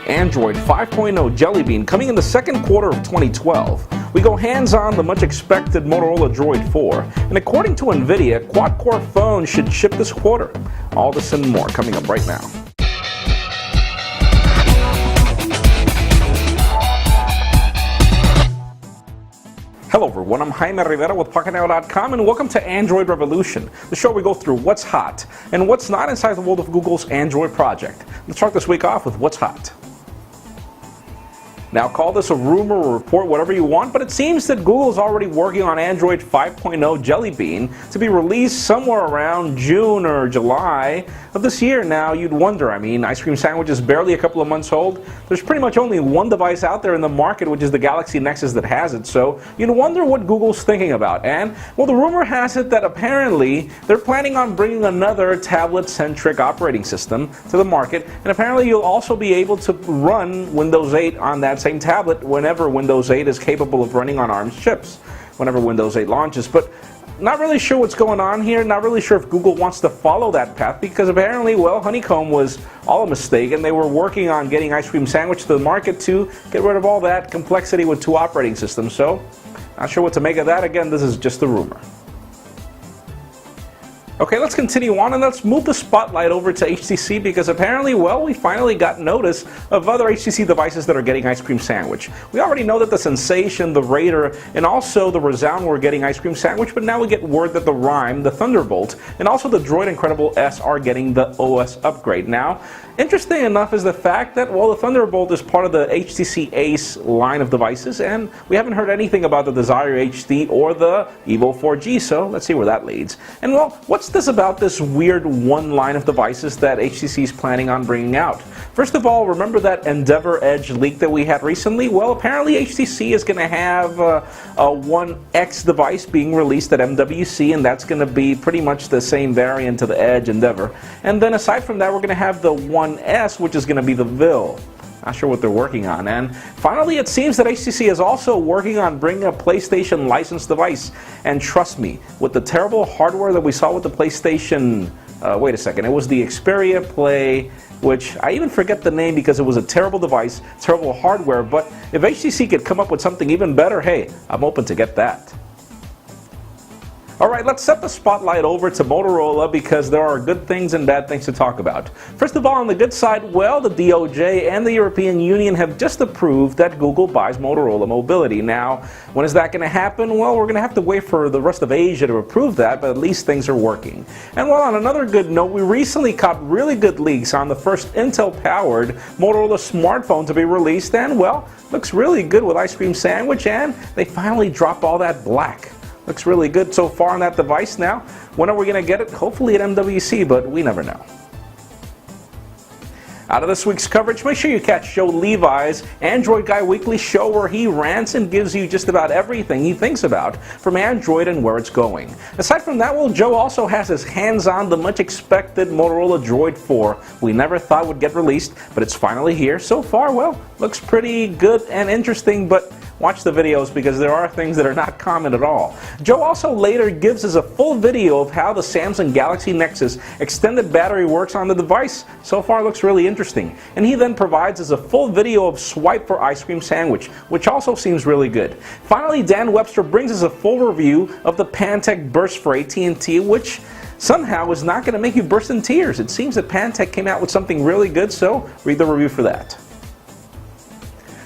Android 5.0 Jelly Bean coming in the second quarter of 2012. We go hands-on the much-expected Motorola Droid 4, and according to NVIDIA, quad-core phones should ship this quarter. All this and more coming up right now. Hello everyone, I'm Jaime Rivera with Pocketnow.com and welcome to Android Revolution, the show where we go through what's hot and what's not inside the world of Google's Android project. Let's start this week off with what's hot. Now call this a rumor or report, whatever you want, but it seems that Google is already working on Android 5.0 Jelly Bean to be released somewhere around June or July of this year. Now you'd wonder, ice cream sandwich is barely a couple of months old. There's pretty much only one device out there in the market, which is the Galaxy Nexus, that has it. So you'd wonder what Google's thinking about. And well, the rumor has it that apparently they're planning on bringing another tablet-centric operating system to the market, and apparently you'll also be able to run Windows 8 on that same tablet whenever Windows 8 is capable of running on ARM chips, whenever Windows 8 launches. But not really sure what's going on here, not really sure if Google wants to follow that path, because apparently, well, Honeycomb was all a mistake, and they were working on getting Ice Cream Sandwich to the market to get rid of all that complexity with two operating systems. So, not sure what to make of that. Again, this is just a rumor. Okay, let's continue on and let's move the spotlight over to HTC, because apparently, well, we finally got notice of other HTC devices that are getting Ice Cream Sandwich. We already know that the Sensation, the Raider, and also the Resound were getting Ice Cream Sandwich, but now we get word that the Rime, the Thunderbolt, and also the Droid Incredible S are getting the OS upgrade. Now, interesting enough is the fact that, well, the Thunderbolt is part of the HTC Ace line of devices, and we haven't heard anything about the Desire HD or the Evo 4G, so let's see where that leads. And well, what's this about this weird one line of devices that HTC is planning on bringing out? First of all, remember that Endeavor Edge leak that we had recently? Well, apparently HTC is going to have a One X device being released at MWC, and that's going to be pretty much the same variant to the Edge Endeavor. And then aside from that, we're going to have the One S, which is going to be the Vil. Not sure what they're working on. And finally, it seems that HTC is also working on bringing a PlayStation licensed device. And trust me, with the terrible hardware that we saw with the PlayStation, wait a second, it was the Xperia Play, which I even forget the name because it was a terrible device, terrible hardware, but if HTC could come up with something even better, hey, I'm open to get that. Alright, let's set the spotlight over to Motorola, because there are good things and bad things to talk about. First of all, on the good side, well, the DOJ and the European Union have just approved that Google buys Motorola Mobility. Now, when is that going to happen? Well, we're going to have to wait for the rest of Asia to approve that, but at least things are working. And well, on another good note, we recently caught really good leaks on the first Intel-powered Motorola smartphone to be released, and well, looks really good with Ice Cream Sandwich, and they finally dropped all that black. Looks really good so far on that device. Now, when are we going to get it? Hopefully at MWC, but we never know. Out of this week's coverage, make sure you catch Joe Levi's Android Guy Weekly show, where he rants and gives you just about everything he thinks about from Android and where it's going. Aside from that, well, Joe also has his hands on the much expected Motorola Droid 4 we never thought would get released, but it's finally here. So far, well, looks pretty good and interesting, but watch the videos because there are things that are not common at all. Joe also later gives us a full video of how the Samsung Galaxy Nexus extended battery works on the device. So far looks really interesting. And he then provides us a full video of Swipe for Ice Cream Sandwich, which also seems really good. Finally, Dan Webster brings us a full review of the Pantech Burst for AT&T, which somehow is not going to make you burst in tears. It seems that Pantech came out with something really good, so read the review for that.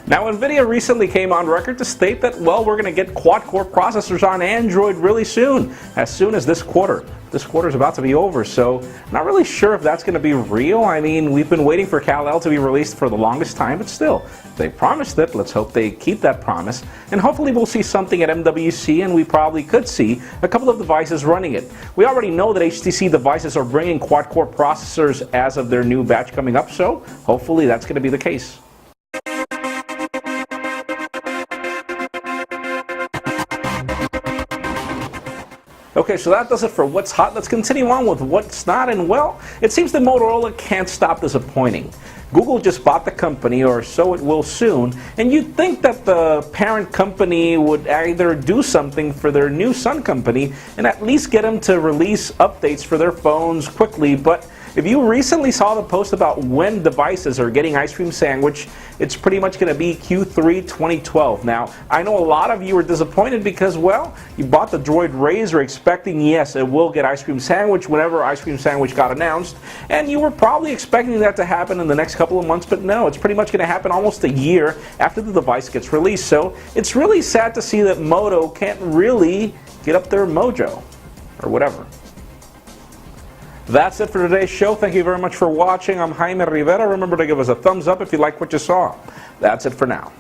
Now, NVIDIA recently came on record to state that, well, we're going to get quad-core processors on Android really soon as this quarter. This quarter is about to be over, so not really sure if that's going to be real. We've been waiting for Kal-El to be released for the longest time, but still, they promised it. Let's hope they keep that promise, and hopefully we'll see something at MWC, and we probably could see a couple of devices running it. We already know that HTC devices are bringing quad-core processors as of their new batch coming up, so hopefully that's going to be the case. Okay, so that does it for what's hot. Let's continue on with what's not, and well, it seems that Motorola can't stop disappointing. Google just bought the company, or so it will soon, and you'd think that the parent company would either do something for their new son company and at least get them to release updates for their phones quickly, but If you recently saw the post about when devices are getting ice cream sandwich, it's pretty much going to be Q3 2012. Now, I know a lot of you are disappointed because, well, you bought the Droid Razr expecting, yes, it will get ice cream sandwich whenever ice cream sandwich got announced, and you were probably expecting that to happen in the next couple of months, but no, it's pretty much going to happen almost a year after the device gets released. So it's really sad to see that Moto can't really get up their mojo, or whatever. That's it for today's show. Thank you very much for watching. I'm Jaime Rivera. Remember to give us a thumbs up if you like what you saw. That's it for now.